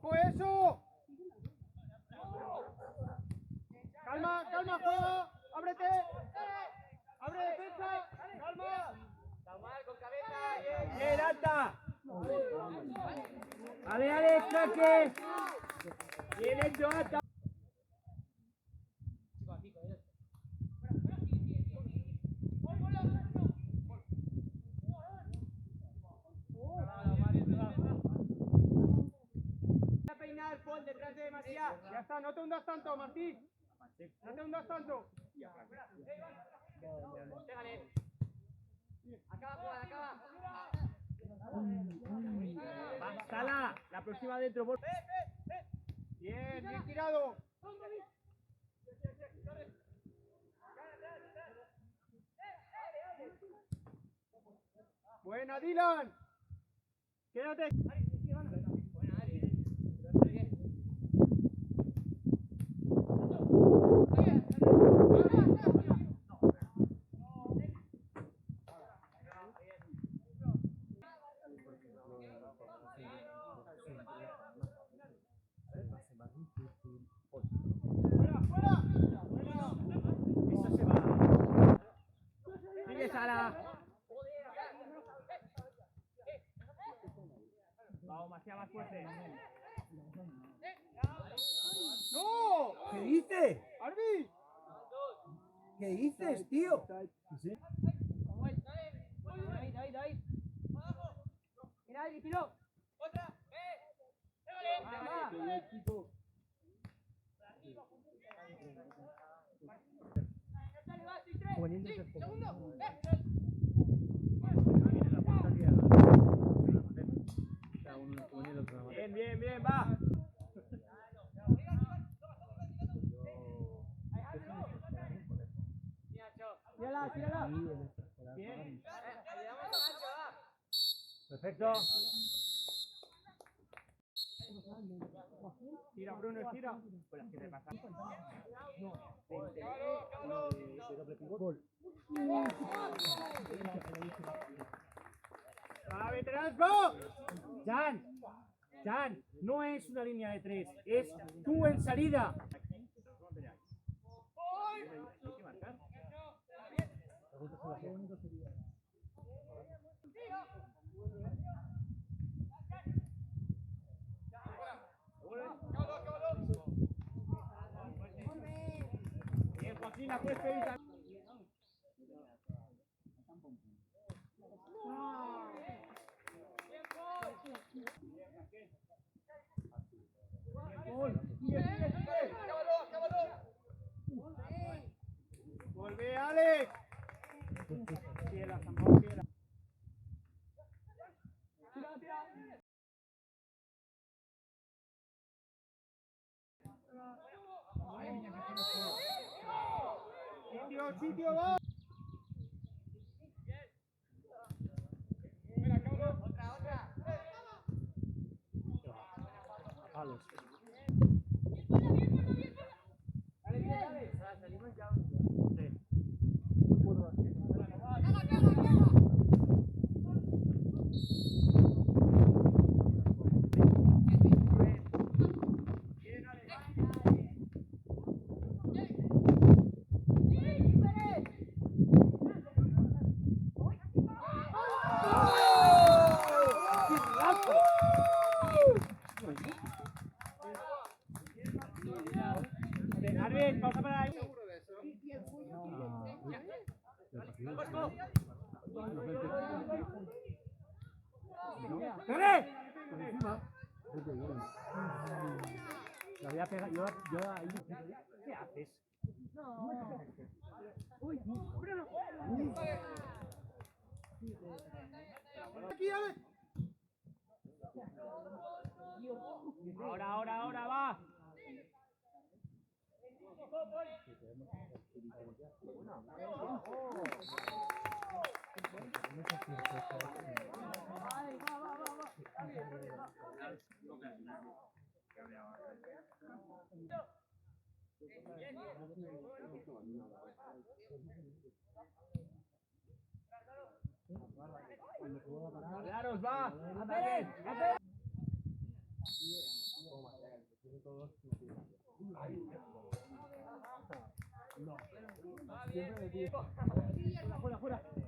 ¡Ojo eso! Calma, calma, juego. Ábrete. Abre defensa. Calma. Con cabeza. Bien, alta. Ale, ale, saque. Bien hecho, alta. Peinar, Paul, detrás de Matías. Ya está, no te hundas tanto, Martín. No te hundas tanto. Pégale. Acaba, Juan, acaba. Sala, la próxima dentro. Bien, bien tirado. Buena, Dylan. Quédate. Sigue, Sala. Vamos, Matías, más fuerte. ¡No! ¿Qué dices? ¡Arbi! ¿Qué dices, tío? David. Mira, David, tiro. Otra. Pégale. Bien, bien, bien, va. Tírala, tírala. Bien. Ayudamos a Nacho, va. Perfecto. Tira, Bruno, tira. Pues ¿qué te pasa? ¡Va, veteranos, go! Jan, no es una línea de 3, es tú en salida. Bien, Joaquín, la puedes pedir también. Volve, Alex. Ciela, San Pablo, ciela. Sitio, va. Otra. Palos. Salimos ya. Sí. Arvin, pausa para ahí. ¡Dale! Lo voy a pegar, yo ahí. ¿Qué haces? Uy, Bruno. Aquí, Alex. Ahora, va. Claros, va. todos sus días. No. Siempre me digo, fuera, fuera, fuera.